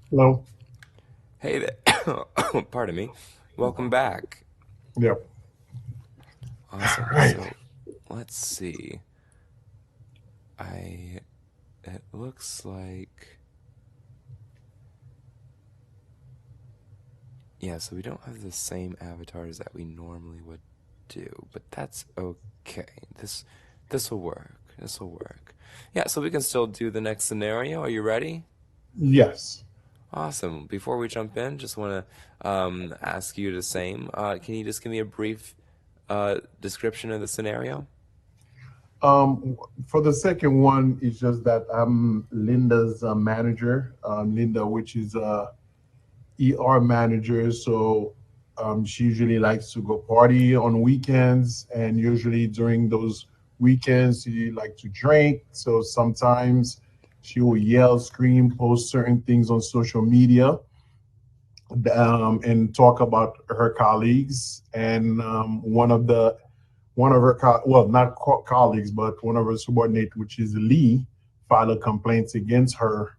Hello. Hey there. Pardon me. Welcome back. Yep. All Awesome. right. So, let's see. I it looks like yeah, so we don't have the same avatars that we normally would do, but that's okay. This will work. This will work. Yeah, so we can still do the next scenario. Are you ready? Yes. Awesome. Before we jump in, just want to ask you the same. Can you just give me a brief description of the scenario? Um, for the second one, it's just that I'm Linda's manager. Linda, which is ER manager, so she usually likes to go party on weekends, and usually during those weekends, she like to drink. So sometimes she will yell, scream, post certain things on social media, and talk about her colleagues. And one of her well, not colleagues, but one of her subordinates, which is Lee, filed a complaint against her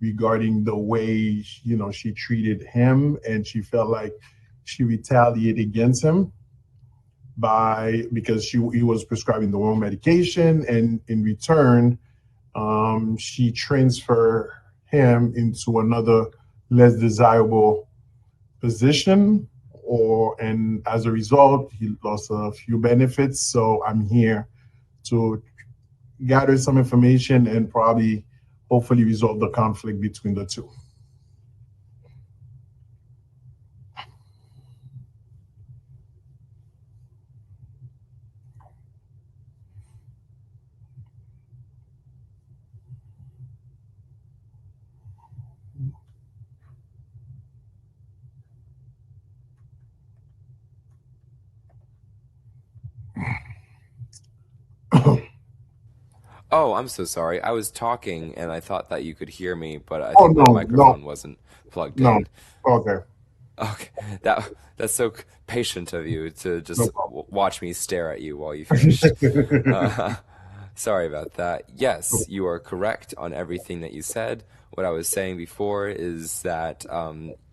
regarding the way she treated him, and she felt like she retaliated against him by because he was prescribing the wrong medication, and in return, she transferred him into another less desirable position, and as a result he lost a few benefits. So I'm here to gather some information and probably hopefully resolve the conflict between the two. Oh, I'm so sorry. I was talking and I thought that you could hear me, but I Oh, think my no, no, microphone wasn't plugged no. in. Okay. Okay, that's so patient of you to No just problem. watch me stare at you while you finished. Uh, sorry about that. Yes, you are correct on everything that you said. What I was saying before is that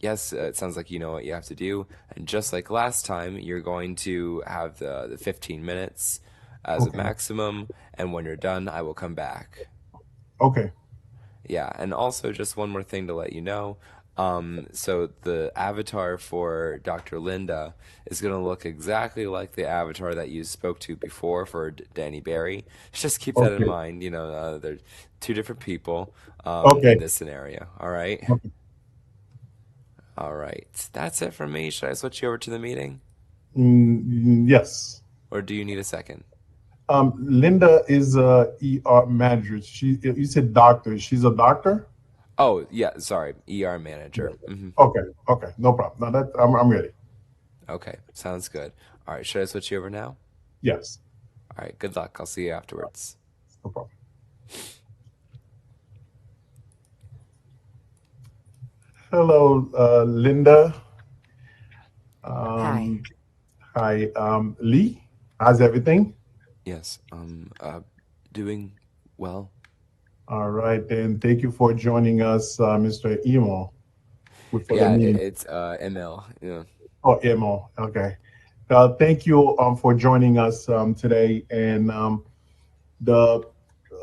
yes, it sounds like you know what you have to do, and just like last time, you're going to have the 15 minutes as a Okay. maximum, and when you're done, I will come back. Okay. Yeah, and also just one more thing to let you know. So the avatar for Dr. Linda is going to look exactly like the avatar that you spoke to before for Danny Barry. Just keep that in Okay. mind. They're two different people in Okay. this scenario. All right. Okay. All right. That's it for me. Should I switch you over to the meeting, Yes. or do you need a second? Linda is a ER manager. You said doctor. She's a doctor. Oh, yeah. Sorry. ER manager. Okay. Okay. No problem. Now that I'm ready. Okay. Sounds good. All right. Should I switch you over now? Yes. All right. Good luck. I'll see you afterwards. No problem. Hello, Linda. Hi. Um, Hi, Lee. How's everything? Yes. Doing well. All right, and thank you for joining us, Mr. Emo, for the Yeah, meeting. it's ML. Yeah. Oh, Emo. Okay. Thank you for joining us today. And the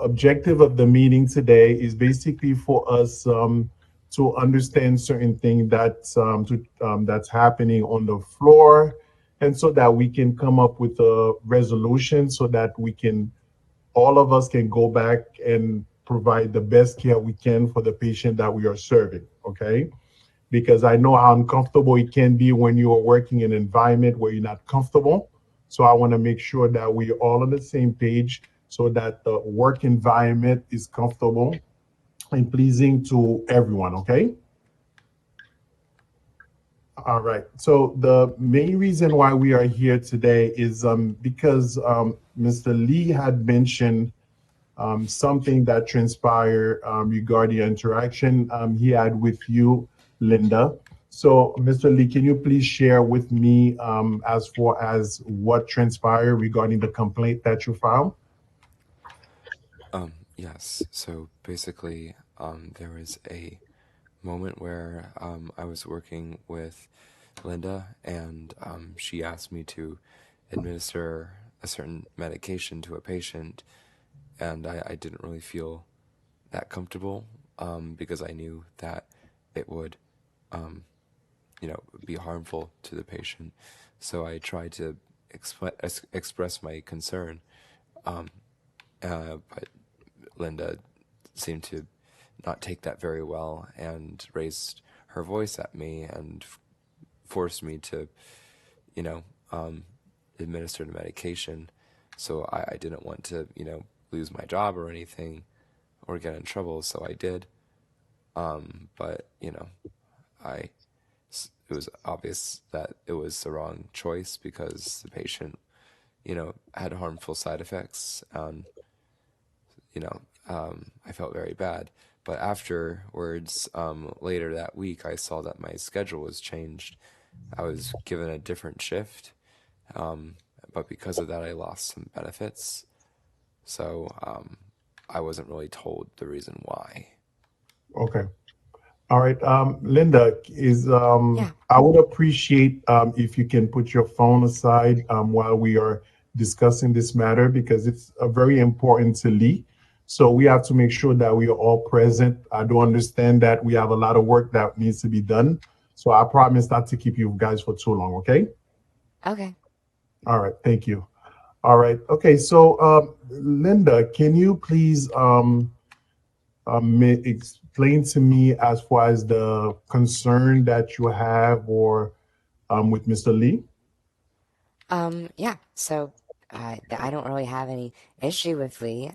objective of the meeting today is basically for us to understand certain things that's happening on the floor, and so that we can come up with a resolution, so that we can all of us can go back and provide the best care we can for the patient that we are serving. Okay, because I know how uncomfortable it can be when you are working in an environment where you're not comfortable. So I want to make sure that we're all on the same page, so that the work environment is comfortable and pleasing to everyone. Okay. All right. So the main reason why we are here today is because Mr. Lee had mentioned something that transpired regarding the interaction he had with you, Linda. So, Mr. Lee, can you please share with me as far as what transpired regarding the complaint that you filed? Yes. So basically, there was a moment where I was working with Linda, and she asked me to administer a certain medication to a patient, and I didn't really feel that comfortable because I knew that it would, be harmful to the patient. So I tried to express my concern, but Linda seemed to not take that very well and raised her voice at me and forced me to, you know, um, administer the medication. So I didn't want to, lose my job or anything or get in trouble. So I did. But, I, it was obvious that it was the wrong choice because the patient, had harmful side effects. And, I felt very bad. But afterwards, later that week, I saw that my schedule was changed. I was given a different shift, but because of that, I lost some benefits. So I wasn't really told the reason why. Okay. All right. Linda, Yeah. I would appreciate if you can put your phone aside while we are discussing this matter because it's very important to Lee. So we have to make sure that we are all present. I do understand that we have a lot of work that needs to be done. So I promise not to keep you guys for too long. Okay. Okay. All right. Thank you. All right. Okay. So Linda, can you please explain to me as far as the concern that you have or with Mr. Lee? Yeah. So I don't really have any issue with Lee.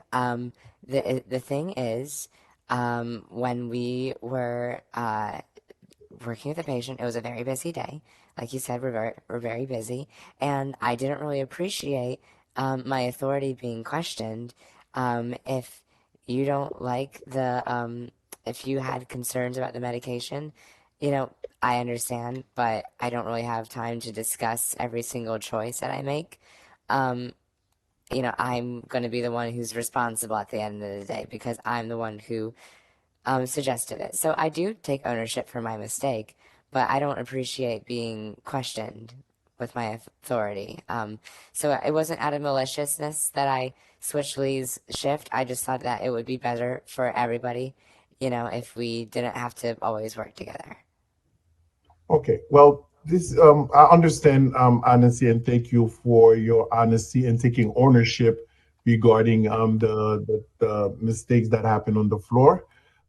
The thing is, when we were working with a patient, it was a very busy day. Like you said, we're very busy, and I didn't really appreciate my authority being questioned. If you don't like if you had concerns about the medication, you know, I understand, but I don't really have time to discuss every single choice that I make. Um, I'm going to be the one who's responsible at the end of the day because I'm the one who suggested it. So I do take ownership for my mistake, but I don't appreciate being questioned with my authority. So it wasn't out of maliciousness that I switched Lee's shift. I just thought that it would be better for everybody, if we didn't have to always work together. Okay, well, this I understand honesty and thank you for your honesty and taking ownership regarding the mistakes that happened on the floor.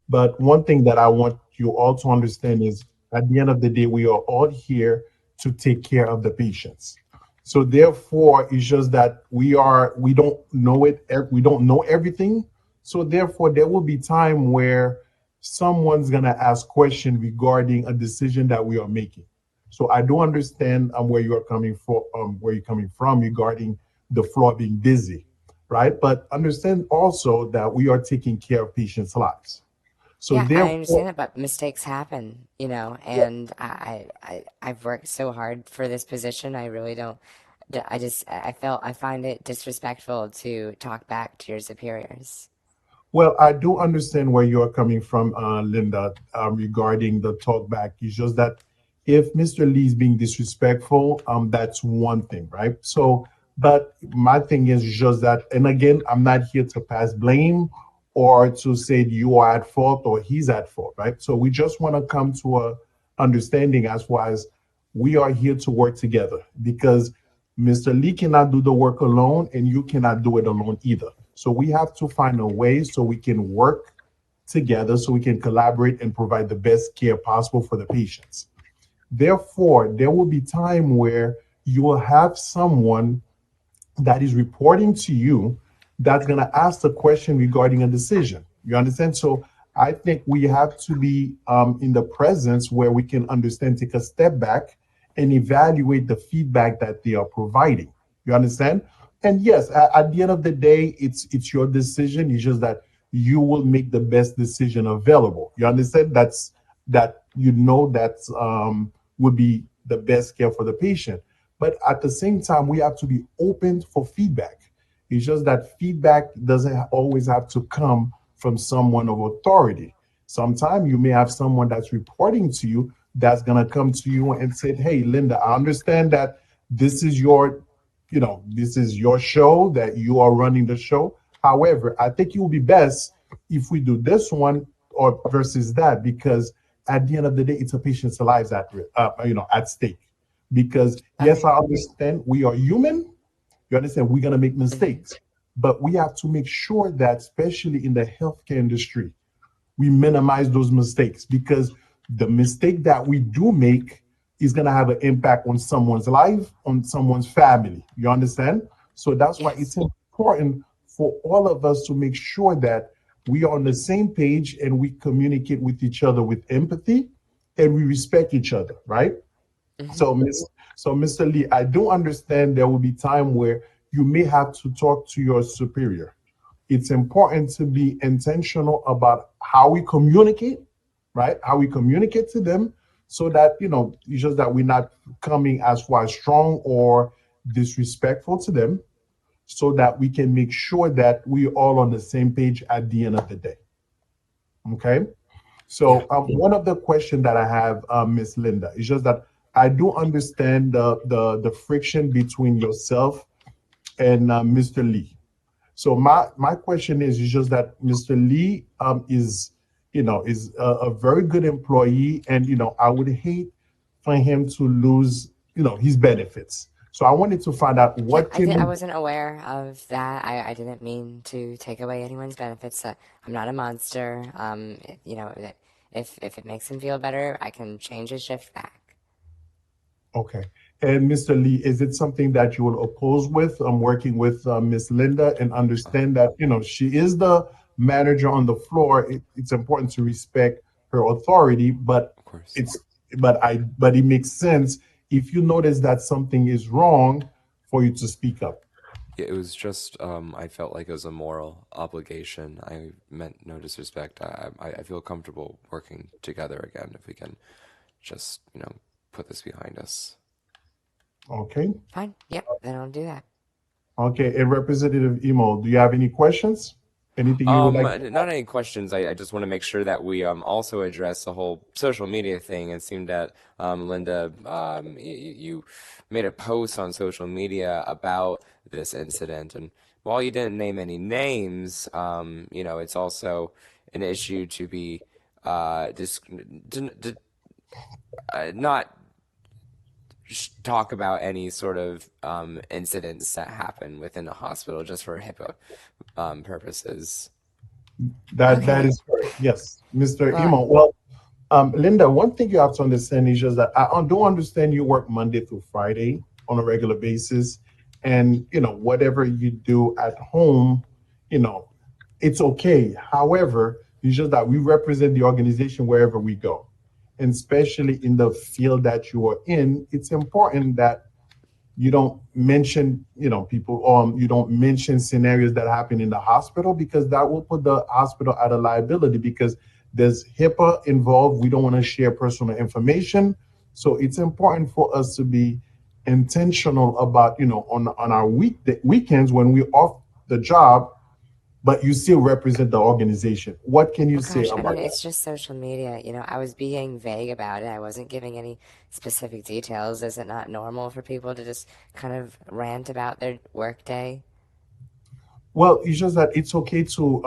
But one thing that I want you all to understand is at the end of the day, we are all here to take care of the patients. So therefore, it's just that we don't know it, we don't know everything. So therefore, there will be time where someone's gonna ask question regarding a decision that we are making. So I do understand where you're coming from regarding the floor being busy, right? But understand also that we are taking care of patients' lives. So Yeah, I therefore, understand it, but mistakes happen, and I've worked so hard for this position. I really don't. I find it disrespectful to talk back to your superiors. well, I do understand where you're coming from, Linda, regarding the talkback. It's just that if Mr. Lee is being disrespectful, that's one thing, right? So, but my thing is just that, and again, I'm not here to pass blame or to say you are at fault or he's at fault, right? So we just want to come to a understanding as far as we are here to work together because Mr. Lee cannot do the work alone and you cannot do it alone either. So we have to find a way so we can work together so we can collaborate and provide the best care possible for the patients. Therefore, there will be time where you will have someone that is reporting to you that's going to ask the question regarding a decision. You understand? So I think we have to be in the presence where we can understand, take a step back and evaluate the feedback that they are providing. You understand? And yes, at the end of the day, it's your decision. It's just that you will make the best decision available. You understand? That that would be the best care for the patient. But at the same time, we have to be open for feedback. It's just that feedback doesn't always have to come from someone of authority. Sometimes you may have someone that's reporting to you that's going to come to you and say, "Hey, Linda, I understand that this is your, this is your show, that you are running the show. However, I think it will be best if we do this one or versus that, because at the end of the day, it's a patient's lives at stake. Because yes, Okay. I understand we are human. You understand we're gonna make Hmm. mistakes, but we have to make sure that, especially in the healthcare industry, we minimize those mistakes, because the mistake that we do make is going to have an impact on someone's life, on someone's family. You understand? So that's why it's Yes. important for all of us to make sure that we are on the same page and we communicate with each other with empathy and we respect each other, right? Hmm. So, Mr. Lee, I do understand there will be time where you may have to talk to your superior. It's important to be intentional about how we communicate, right? How we communicate to them, so that it's just that we're not coming as far strong or disrespectful to them, so that we can make sure that we all on the same page at the end of the day. Okay. Yeah. So one of the questions that I have, Miss Linda, is just that I do understand the friction between yourself and Mr. Lee. So my question is just that Mr. Lee is a very good employee, and I would hate for him to lose his benefits. So I wanted to find out Yeah, what can I we. wasn't aware of that. I didn't mean to take away anyone's benefits. I'm not a monster. If it makes him feel better, I can change his shift back. Okay. And Mr. Lee, is it something that you will oppose with working with Miss Linda, and understand that she is the manager on the floor? It's important to respect her authority, but Of course. it's but it makes sense if you notice that something is wrong for you to speak up. Yeah, it was just I felt like it was a moral obligation. I meant no disrespect. I feel comfortable working together again if we can just, put this behind us. Okay. Fine. Yep. Then I'll do that. Okay. And Representative Emo, do you have any questions? Anything you would like to Not any questions. I just want to make sure that we also address the whole social media thing. It seemed that Linda, you made a post on social media about this incident, and while you didn't name any names, it's also an issue to be not talk about any sort of incidents that happen within the hospital just for HIPAA purposes. that Okay. is correct. Yes, Mr. Well, Emo. Well, Linda, one thing you have to understand is just that I do understand you work Monday through Friday on a regular basis, and whatever you do at home, you know, it's okay. However, it's just that we represent the organization wherever we go, and especially in the field that you are in, it's important that you don't mention people, you don't mention scenarios that happen in the hospital, because that will put the hospital at a liability, because there's HIPAA involved. We don't want to share personal information. So it's important for us to be intentional about on our weekends when we're off the job, but you still represent the organization. What can you oh say gosh, I about mean, that? it's just social media. I was being vague about it. I wasn't giving any specific details. Is it not normal for people to just kind of rant about their workday? Well, it's just that it's okay to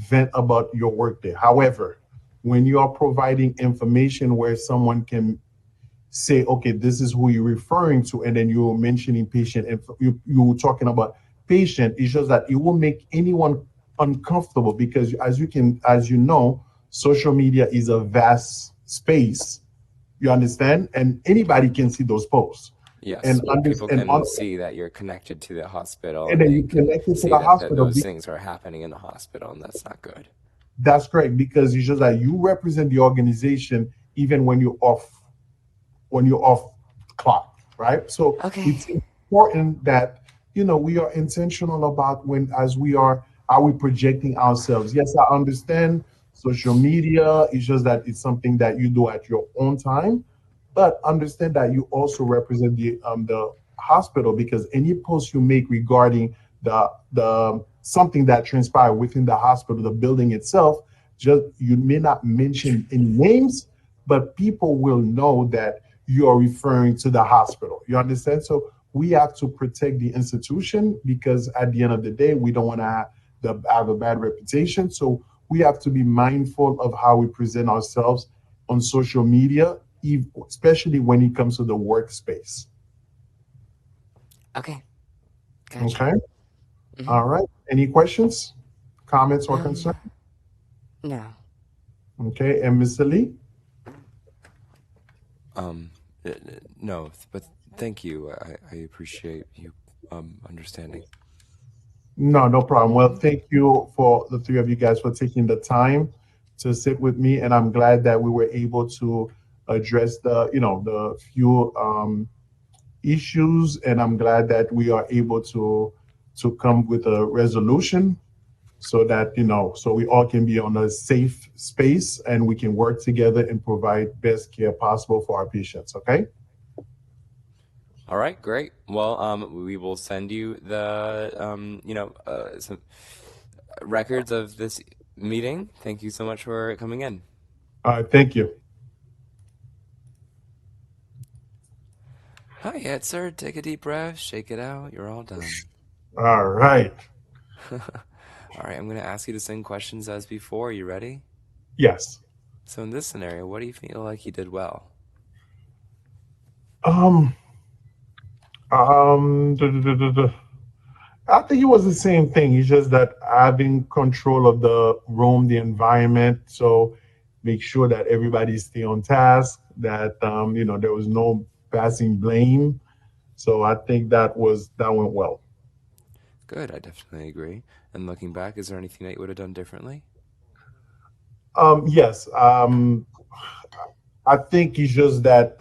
vent about your workday. However, when you are providing information where someone can say, okay, this is who you're referring to, and then you're mentioning patient, and you talking about patient, it's just that it will make anyone uncomfortable, because as you know, social media is a vast space. You understand? And anybody can see those posts. Yes, And people understand, can see that you're connected to the hospital and and then they you can connect it to see the that hospital. those things are happening in the hospital, and that's not good. That's correct, because it's just that you represent the organization even when you're off clock, right? So Okay. it's important that we are intentional about when as we are we projecting ourselves. Yes, I understand social media. It's just that it's something that you do at your own time, but understand that you also represent the hospital, because any post you make regarding the something that transpired within the hospital, the building itself. Just you may not mention any names, but people will know that you are referring to the hospital. You understand? So we have to protect the institution because at the end of the day, we don't want to have a bad reputation. So we have to be mindful of how we present ourselves on social media, especially when it comes to the workspace. Okay, gotcha. Okay. Hmm. All right. Any questions, comments, or Um, concerns? no. Okay. And Mr. Lee? Um, no, but thank you. I appreciate you understanding. No, no problem. Well, Hmm. thank you for the three of you guys for taking the time to sit with me, and I'm glad that we were able to address the few issues, and I'm glad that we are able to come with a resolution so that so we all can be on a safe space and we can work together and provide best care possible for our patients. Okay. All right, great. Well, we will send you the some records of this meeting. Thank you so much for coming in. All right. Thank you. Hi, yes, sir. Take a deep breath, shake it out. You're all done. All right. All right, I'm going to ask you the same questions as before. You ready? Yes. So, in this scenario, what do you feel like you did well? Um. Duh, duh, duh, duh, duh. I think it was the same thing. It's just that having control of the room, the environment, so make sure that everybody stay on task. That there was no passing blame. So I think that went well. Good, I definitely agree. And looking back, is there anything that you would have done differently? Yes. I think it's just that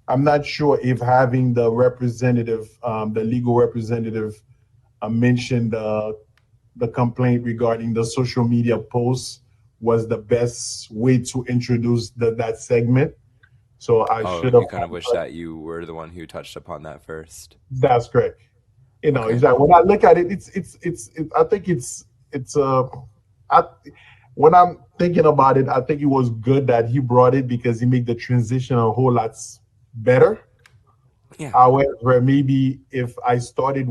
I'm not sure if having the representative, the legal representative, mentioned the complaint regarding the social media posts was the best way to introduce that segment. So I Oh, should have. you kind of wish that you were the one who touched upon that first. That's correct. Is Okay. that when I look at it, I think it's I when I'm thinking about it, I think it was good that he brought it because he made the transition a whole lot better. Yeah. However, maybe if I started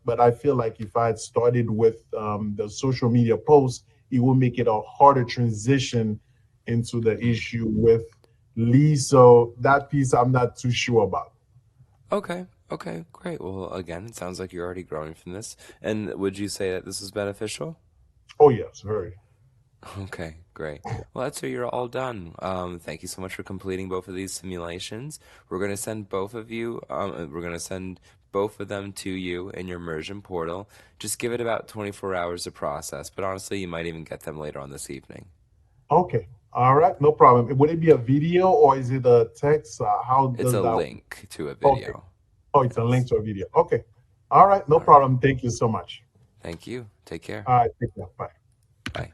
but I feel like if I had started with the social media posts, it will make it a harder transition into the Mm. issue with Lee. So that piece I'm not too sure about. Okay. Okay. Great. Well, again, it sounds like you're already growing from this. And would you say that this was beneficial? Oh yes, very. Okay, great. Well, that's where you're all done. Thank you so much for completing both of these simulations. We're going to send both of you, we're going to send both of them to you in your immersion portal. Just give it about 24 hours to process, but honestly, you might even get them later on this evening. Okay, all right, no problem. Would it be a video or is it a text? How It's does a that? link to a Okay. video. Oh, it's a link Yes. to a video. Okay. All right, no All right. problem. Thank you so much. Thank you. Take care. All right, take care. Bye. Bye.